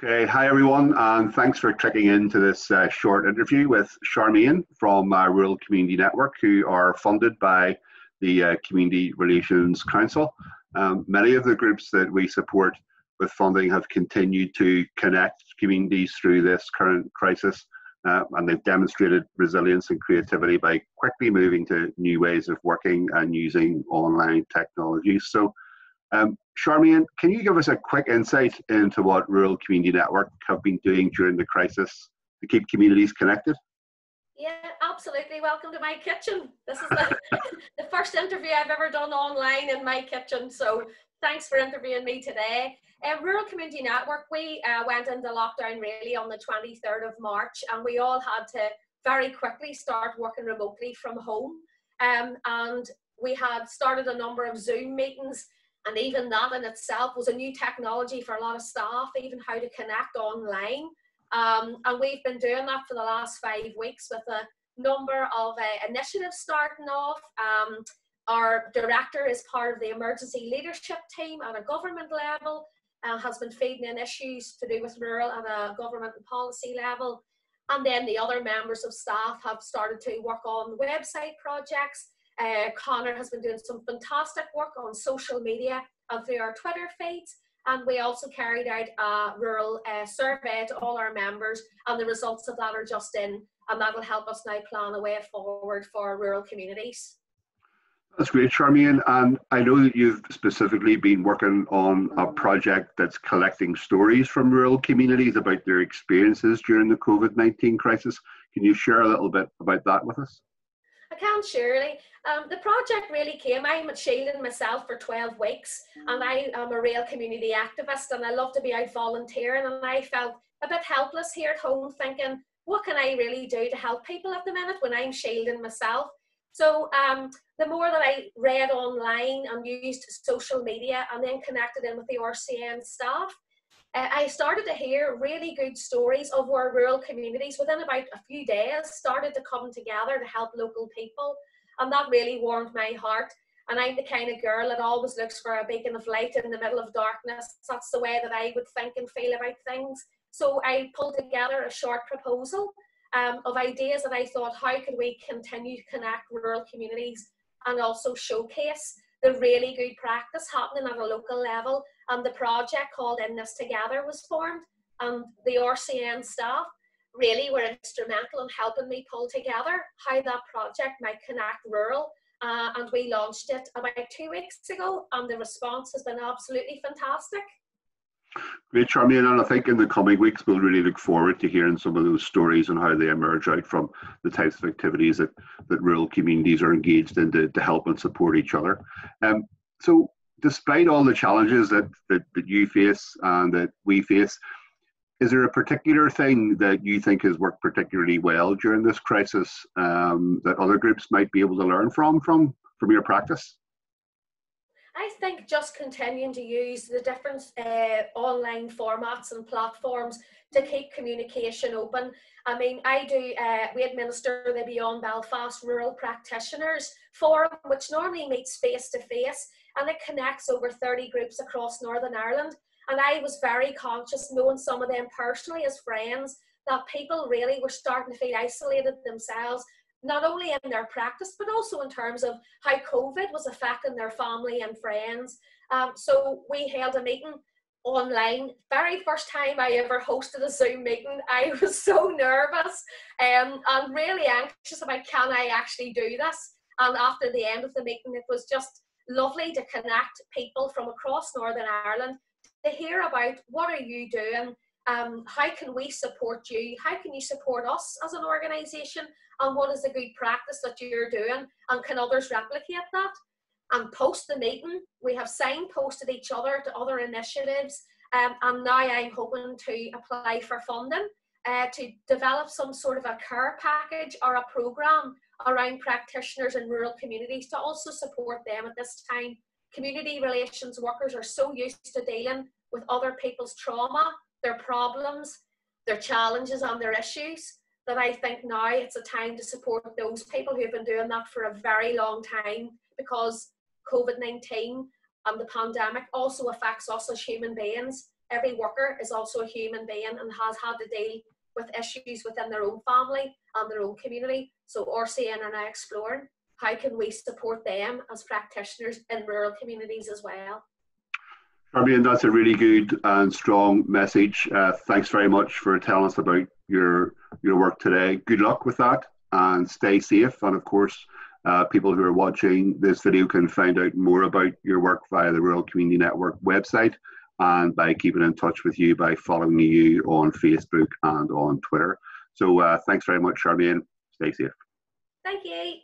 Okay, hi everyone, and thanks for clicking into this short interview with Charmaine from Rural Community Network, who are funded by the Community Relations Council. Many of the groups that we support with funding have continued to connect communities through this current crisis, and they've demonstrated resilience and creativity by quickly moving to new ways of working and using online technologies. So, Charmaine, can you give us a quick insight into what Rural Community Network have been doing during the crisis to keep communities connected? Yeah, absolutely. Welcome to my kitchen. This is the first interview I've ever done online in my kitchen. So thanks for interviewing me today. Rural Community Network, we went into lockdown really on the 23rd of March, and we all had to very quickly start working remotely from home. And we had started a number of Zoom meetings. And even that in itself was a new technology for a lot of staff, even how to connect online. And we've been doing that for the last 5 weeks with a number of initiatives starting off. Our director is part of the emergency leadership team at a government level, has been feeding in issues to do with rural at a government and policy level. And then the other members of staff have started to work on website projects. Connor has been doing some fantastic work on social media and through our Twitter feeds, and we also carried out a rural survey to all our members, and the results of that are just in, and that will help us now plan a way forward for rural communities. That's great, Charmaine, and I know that you've specifically been working on a project that's collecting stories from rural communities about their experiences during the COVID-19 crisis. Can you share a little bit about that with us? I can, surely. The project really came, I'm at Shieldon myself for 12 weeks, and I am a real community activist, and I love to be out volunteering, and I felt a bit helpless here at home thinking, what can I really do to help people at the minute when I'm shielding myself? So the more that I read online and used social media and then connected in with the RCN staff, I started to hear really good stories of where rural communities within about a few days started to come together to help local people, and that really warmed my heart. And I'm the kind of girl that always looks for a beacon of light in the middle of darkness. That's the way that I would think and feel about things. So I pulled together a short proposal of ideas that I thought, how could we continue to connect rural communities and also showcase the really good practice happening at a local level. And the project called In This Together was formed, and the RCN staff really were instrumental in helping me pull together how that project might connect rural, and we launched it about 2 weeks ago, and the response has been absolutely fantastic. Great, Charmaine, and I think in the coming weeks we'll really look forward to hearing some of those stories and how they emerge out from the types of activities that rural communities are engaged in to help and support each other. So despite all the challenges that you face and that we face, is there a particular thing that you think has worked particularly well during this crisis that other groups might be able to learn from your practice? I think just continuing to use the different online formats and platforms to keep communication open. I mean, we administer the Beyond Belfast Rural Practitioners Forum, which normally meets face to face, and it connects over 30 groups across Northern Ireland. And I was very conscious, knowing some of them personally as friends, that people really were starting to feel isolated themselves, not only in their practice, but also in terms of how COVID was affecting their family and friends. So we held a meeting online. Very first time I ever hosted a Zoom meeting, I was so nervous and really anxious about, can I actually do this? And after the end of the meeting, it was just lovely to connect people from across Northern Ireland to hear about, what are you doing? How can we support you? How can you support us as an organisation? And what is the good practice that you're doing? And can others replicate that? And post the meeting, we have signposted each other to other initiatives. And now I'm hoping to apply for funding to develop some sort of a care package or a programme around practitioners in rural communities to also support them at this time. Community relations workers are so used to dealing with other people's trauma, their problems, their challenges and their issues, that I think now it's a time to support those people who have been doing that for a very long time, because COVID-19 and the pandemic also affects us as human beings. every worker is also a human being and has had to deal with issues within their own family and their own community. So RCN are now exploring how can we support them as practitioners in rural communities as well. Charmaine, that's a really good and strong message. Thanks very much for telling us about your work today. Good luck with that and stay safe. And of course, people who are watching this video can find out more about your work via the Rural Community Network website and by keeping in touch with you by following you on Facebook and on Twitter. So thanks very much, Charmaine. Stay safe. Thank you.